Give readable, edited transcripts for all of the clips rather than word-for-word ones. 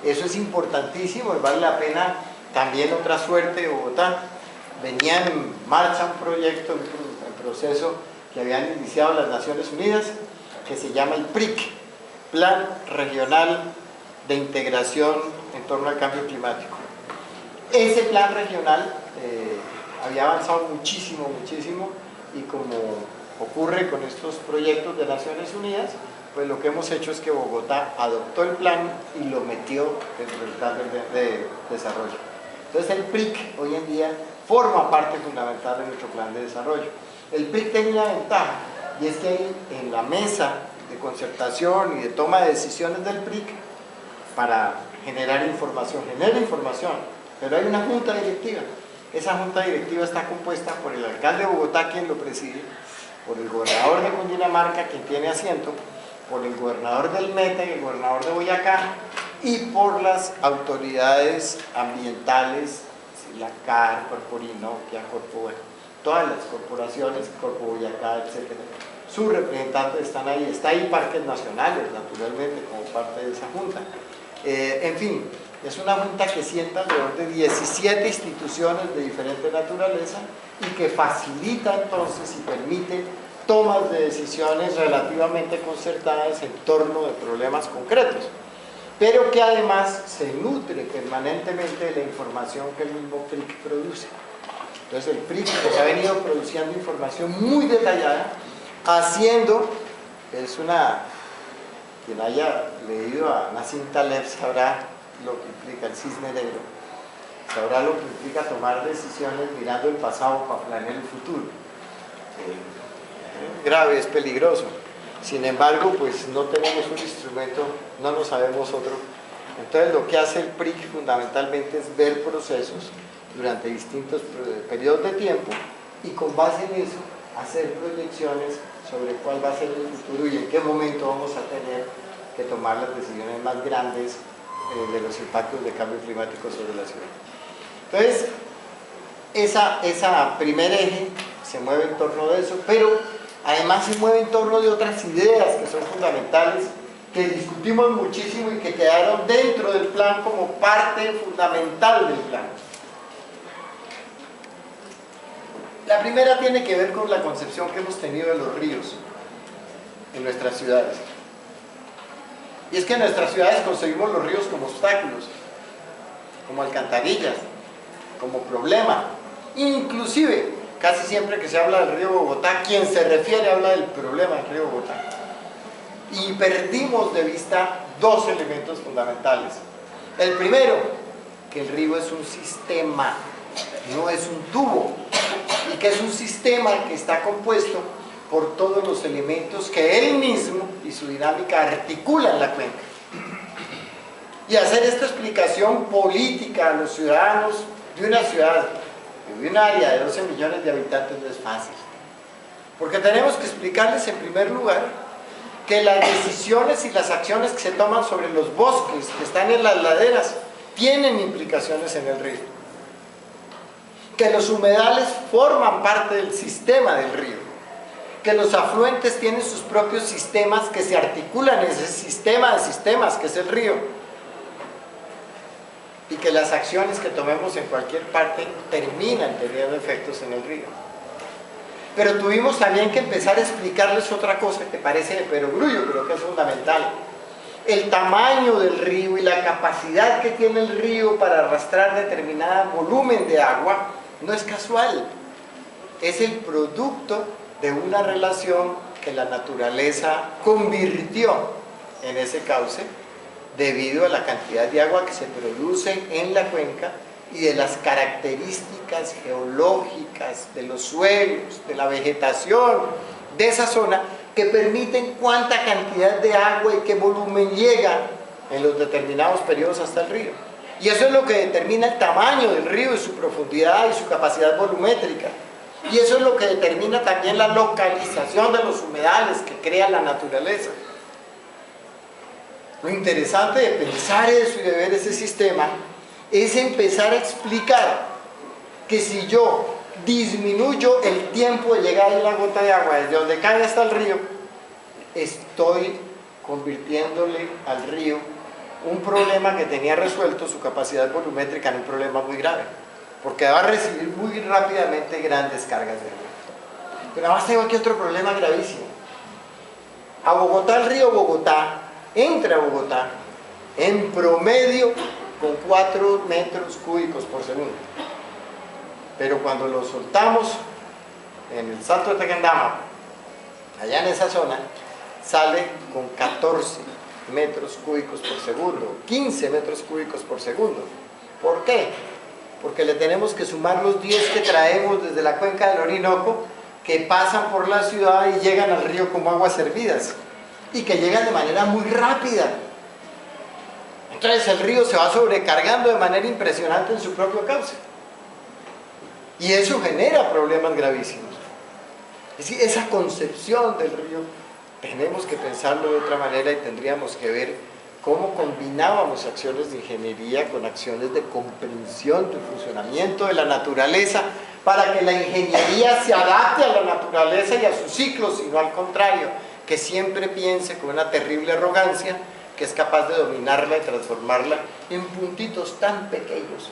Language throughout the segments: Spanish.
Eso es importantísimo y vale la pena. También otra suerte de Bogotá. Venía en marcha un proyecto, un proceso que habían iniciado las Naciones Unidas, que se llama el PRIC, Plan Regional de Integración en torno al Cambio Climático. Ese plan regional había avanzado muchísimo, y como ocurre con estos proyectos de Naciones Unidas, pues lo que hemos hecho es que Bogotá adoptó el plan y lo metió dentro del plan de desarrollo. Entonces el PRIC hoy en día forma parte fundamental de nuestro plan de desarrollo. El PRIC tiene una ventaja, y es que en la mesa de concertación y de toma de decisiones del PRIC, para generar información, genera información, pero hay una junta directiva. Esa junta directiva está compuesta por el alcalde de Bogotá, quien lo preside, por el gobernador de Cundinamarca, quien tiene asiento, por el gobernador del Meta y el gobernador de Boyacá, y por las autoridades ambientales, la CAR, Corpo Orinoquia, Corpo, todas las corporaciones, Corpo Boyacá, etc. Sus representantes están ahí, está ahí Parques Nacionales, naturalmente, como parte de esa junta. En fin, es una junta que sienta alrededor de 17 instituciones de diferente naturaleza y que facilita entonces y permite tomas de decisiones relativamente concertadas en torno de problemas concretos, pero que además se nutre permanentemente de la información que el mismo PRIC produce. Entonces el PRIC pues, ha venido produciendo información muy detallada, haciendo, quien haya leído a Nassim Taleb sabrá lo que implica el cisne negro, sabrá lo que implica tomar decisiones mirando el pasado para planear el futuro. Grave, es peligroso. Sin embargo, pues no tenemos un instrumento, no lo sabemos otro. Entonces lo que hace el PRIC fundamentalmente es ver procesos durante distintos periodos de tiempo y con base en eso hacer proyecciones sobre cuál va a ser el futuro y en qué momento vamos a tener que tomar las decisiones más grandes de los impactos de cambio climático sobre la ciudad. Entonces, esa primer eje se mueve en torno de eso, pero además se mueve en torno de otras ideas que son fundamentales, que discutimos muchísimo y que quedaron dentro del plan como parte fundamental del plan. La primera tiene que ver con la concepción que hemos tenido de los ríos en nuestras ciudades. Y es que en nuestras ciudades concebimos los ríos como obstáculos, como alcantarillas, como problema. Inclusive, casi siempre que se habla del río Bogotá, quien se refiere habla del problema del río Bogotá. Y perdimos de vista dos elementos fundamentales. El primero, que el río es un sistema, no es un tubo, y que es un sistema que está compuesto por todos los elementos que él mismo y su dinámica articulan la cuenca. Y hacer esta explicación política a los ciudadanos de una ciudad, de un área de 12 millones de habitantes, no es fácil. Porque tenemos que explicarles en primer lugar que las decisiones y las acciones que se toman sobre los bosques que están en las laderas tienen implicaciones en el río. Que los humedales forman parte del sistema del río. Que los afluentes tienen sus propios sistemas que se articulan en ese sistema de sistemas que es el río. Y que las acciones que tomemos en cualquier parte terminan teniendo efectos en el río. Pero tuvimos también que empezar a explicarles otra cosa que parece de perogrullo, pero que es fundamental. El tamaño del río y la capacidad que tiene el río para arrastrar determinado volumen de agua no es casual. Es el producto de una relación que la naturaleza convirtió en ese cauce debido a la cantidad de agua que se produce en la cuenca y de las características geológicas de los suelos, de la vegetación de esa zona que permiten cuánta cantidad de agua y qué volumen llega en los determinados periodos hasta el río. Y eso es lo que determina el tamaño del río y su profundidad y su capacidad volumétrica. Y eso es lo que determina también la localización de los humedales que crea la naturaleza. Lo interesante de pensar eso y de ver ese sistema es empezar a explicar que si yo disminuyo el tiempo de llegada de una gota de agua desde donde cae hasta el río, estoy convirtiéndole al río un problema que tenía resuelto su capacidad volumétrica en un problema muy grave, porque va a recibir muy rápidamente grandes cargas de agua. Pero además tengo aquí otro problema gravísimo. A Bogotá, el río Bogotá, entra a Bogotá en promedio con 4 metros cúbicos por segundo. Pero cuando lo soltamos en el Salto de Tequendama, allá en esa zona, sale con 14 metros cúbicos por segundo, 15 metros cúbicos por segundo. ¿Por qué? Porque le tenemos que sumar los 10 que traemos desde la cuenca del Orinoco, que pasan por la ciudad y llegan al río como aguas servidas, y que llegan de manera muy rápida. Entonces el río se va sobrecargando de manera impresionante en su propio cauce. Y eso genera problemas gravísimos. Es decir, esa concepción del río tenemos que pensarlo de otra manera y tendríamos que ver cómo combinábamos acciones de ingeniería con acciones de comprensión del funcionamiento de la naturaleza, para que la ingeniería se adapte a la naturaleza y a sus ciclos, y no al contrario, que siempre piense con una terrible arrogancia que es capaz de dominarla y transformarla en puntitos tan pequeños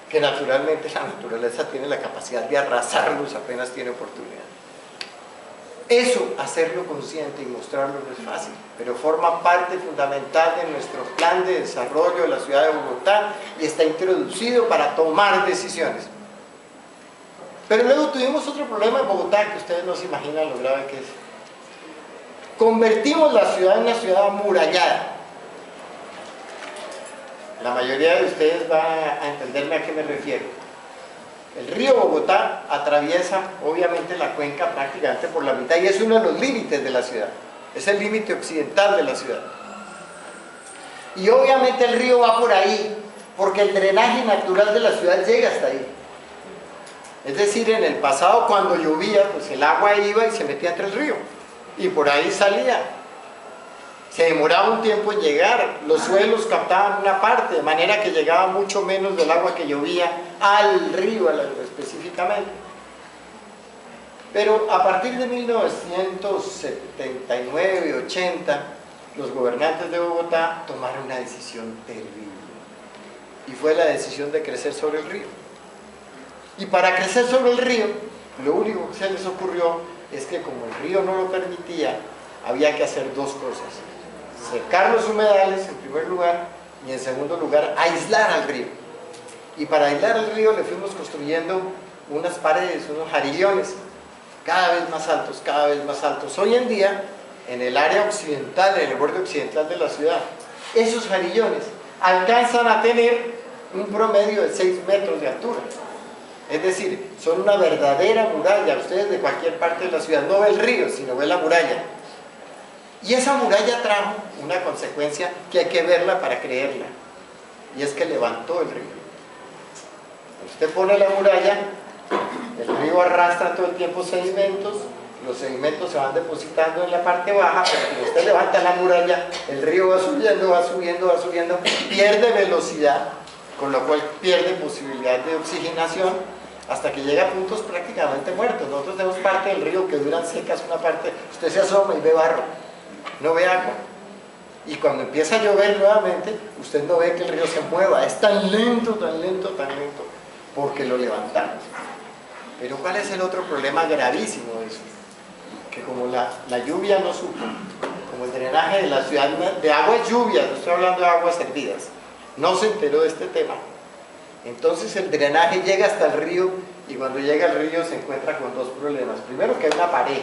que naturalmente la naturaleza tiene la capacidad de arrasarlos apenas tiene oportunidad. Eso, hacerlo consciente y mostrarlo no es fácil, pero forma parte fundamental de nuestro plan de desarrollo de la ciudad de Bogotá y está introducido para tomar decisiones. Pero luego tuvimos otro problema en Bogotá que ustedes no se imaginan lo grave que es. Convertimos la ciudad en una ciudad amurallada. La mayoría de ustedes va a entenderme a qué me refiero. El río Bogotá atraviesa obviamente la cuenca prácticamente por la mitad y es uno de los límites de la ciudad. Es el límite occidental de la ciudad. Y obviamente el río va por ahí porque el drenaje natural de la ciudad llega hasta ahí. Es decir, en el pasado cuando llovía, pues el agua iba y se metía entre el río y por ahí salía. Se demoraba un tiempo en llegar, los suelos captaban una parte, de manera que llegaba mucho menos del agua que llovía al río específicamente. Pero a partir de 1979 80, los gobernantes de Bogotá tomaron una decisión terrible, y fue la decisión de crecer sobre el río. Y para crecer sobre el río, lo único que se les ocurrió es que como el río no lo permitía, había que hacer dos cosas: secar los humedales en primer lugar y en segundo lugar aislar al río. Y para aislar al río le fuimos construyendo unas paredes, unos jarillones cada vez más altos, cada vez más altos. Hoy en día, en el área occidental, en el borde occidental de la ciudad, esos jarillones alcanzan a tener un promedio de 6 metros de altura. Es decir, son una verdadera muralla. Ustedes de cualquier parte de la ciudad no ven el río, sino ven la muralla. Y esa muralla trajo una consecuencia que hay que verla para creerla, y es que levantó el río. Usted pone la muralla, el río arrastra todo el tiempo sedimentos, los sedimentos se van depositando en la parte baja, pero cuando usted levanta la muralla, el río va subiendo, va subiendo, va subiendo, pierde velocidad, con lo cual pierde posibilidad de oxigenación, hasta que llega a puntos prácticamente muertos. Nosotros tenemos parte del río que duran secas, una parte, usted se asoma y ve barro, no ve agua, y cuando empieza a llover nuevamente usted no ve que el río se mueva, es tan lento, tan lento, tan lento, porque lo levantamos. Pero ¿cuál es el otro problema gravísimo de eso? Que como la lluvia no supo, como el drenaje de la ciudad, de aguas lluvias, no estoy hablando de aguas servidas, no se enteró de este tema, entonces el drenaje llega hasta el río, y cuando llega al río se encuentra con dos problemas: primero, que hay una pared,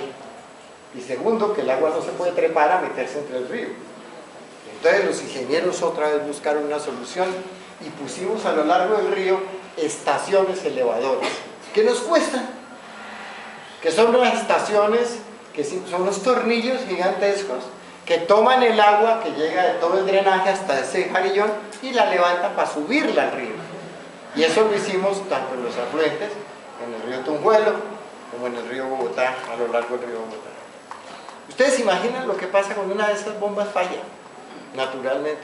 y segundo, que el agua no se puede trepar a meterse entre el río. Entonces los ingenieros otra vez buscaron una solución y pusimos a lo largo del río estaciones elevadoras que nos cuestan, que son unas estaciones que son unos tornillos gigantescos que toman el agua que llega de todo el drenaje hasta ese jarillón y la levantan para subirla al río. Y eso lo hicimos tanto en los afluentes, en el río Tunjuelo, como en el río Bogotá, a lo largo del río Bogotá. ¿Ustedes se imaginan lo que pasa cuando una de esas bombas falla? Naturalmente.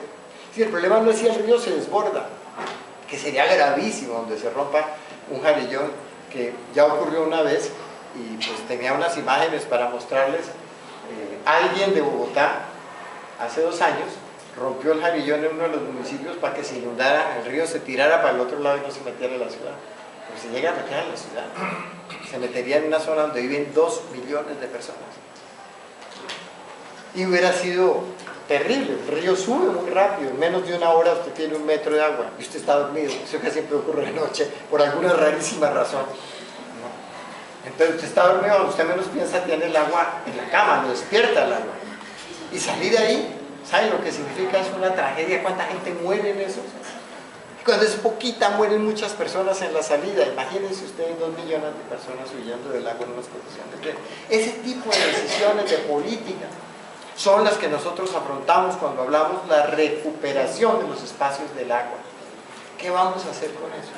Si el problema no es si el río se desborda, que sería gravísimo donde se rompa un jarillón, que ya ocurrió una vez, y pues tenía unas imágenes para mostrarles. Alguien de Bogotá, hace 2 años, rompió el Jarillón en uno de los municipios para que se inundara, el río se tirara para el otro lado y no se metiera en la ciudad. Pero si llega a meter en la ciudad, se metería en una zona donde viven 2 millones de personas. Y hubiera sido terrible, el río sube muy rápido, en menos de una hora usted tiene 1 metro de agua y usted está dormido, eso que siempre ocurre de noche, por alguna rarísima razón. Entonces usted está dormido, cuando usted menos piensa tiene el agua en la cama, lo despierta el agua. Y salir de ahí, ¿saben lo que significa? Es una tragedia, ¿cuánta gente muere en eso? Cuando es poquita, mueren muchas personas en la salida. Imagínense ustedes 2 millones de personas huyendo del agua en unas condiciones. Ese tipo de decisiones de política son las que nosotros afrontamos cuando hablamos de la recuperación de los espacios del agua. ¿Qué vamos a hacer con eso?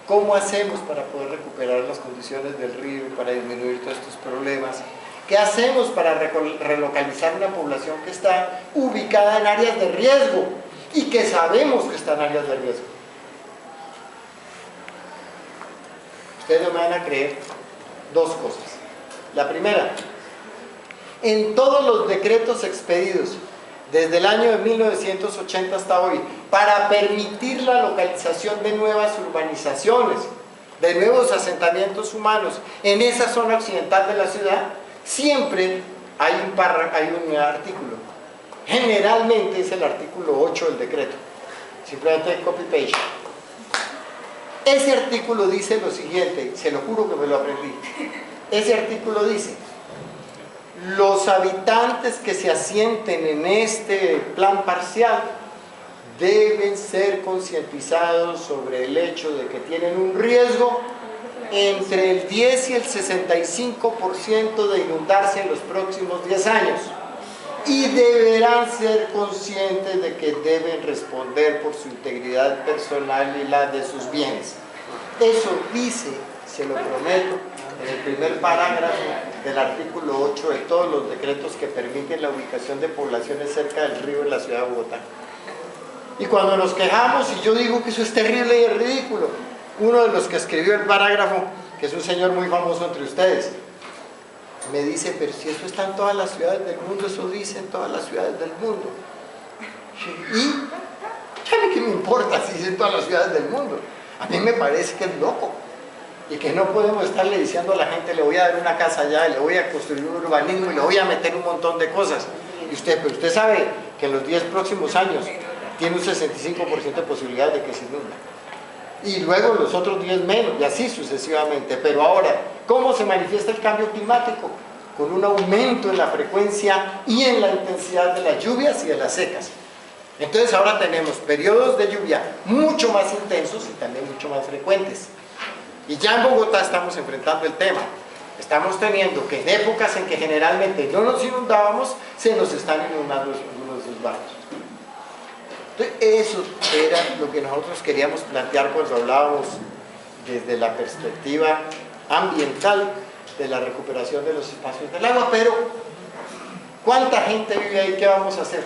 ¿Cómo hacemos para poder recuperar las condiciones del río y para disminuir todos estos problemas? ¿Qué hacemos para relocalizar una población que está ubicada en áreas de riesgo y que sabemos que está en áreas de riesgo? Ustedes no me van a creer 2 cosas. La primera, en todos los decretos expedidos desde el año de 1980 hasta hoy para permitir la localización de nuevas urbanizaciones, de nuevos asentamientos humanos en esa zona occidental de la ciudad, siempre hay un artículo. Generalmente es el artículo 8 del decreto. Simplemente copy-paste. Ese artículo dice lo siguiente, se lo juro que me lo aprendí. Ese artículo dice: los habitantes que se asienten en este plan parcial deben ser concientizados sobre el hecho de que tienen un riesgo entre el 10 y el 65% de inundarse en los próximos 10 años y deberán ser conscientes de que deben responder por su integridad personal y la de sus bienes. Eso dice, se lo prometo, en el primer parágrafo del artículo 8 de todos los decretos que permiten la ubicación de poblaciones cerca del río en la ciudad de Bogotá. Y cuando nos quejamos, y yo digo que eso es terrible y es ridículo, uno de los que escribió el parágrafo, que es un señor muy famoso entre ustedes, me dice: pero si eso está en todas las ciudades del mundo, eso dice en todas las ciudades del mundo. ¿Y qué me importa si dice en todas las ciudades del mundo? A mí me parece que es loco. Y que no podemos estarle diciendo a la gente: le voy a dar una casa allá, le voy a construir un urbanismo y le voy a meter un montón de cosas. Pero usted sabe que en los 10 próximos años tiene un 65% de posibilidad de que se inunda. Y luego los otros 10 menos, y así sucesivamente. Pero ahora, ¿cómo se manifiesta el cambio climático? Con un aumento en la frecuencia y en la intensidad de las lluvias y de las secas. Entonces ahora tenemos periodos de lluvia mucho más intensos y también mucho más frecuentes. Y ya en Bogotá estamos enfrentando el tema. Estamos teniendo que en épocas en que generalmente no nos inundábamos, se nos están inundando los barrios. Entonces, eso era lo que nosotros queríamos plantear cuando hablábamos desde la perspectiva ambiental de la recuperación de los espacios del agua. Pero, ¿cuánta gente vive ahí? ¿Qué vamos a hacer?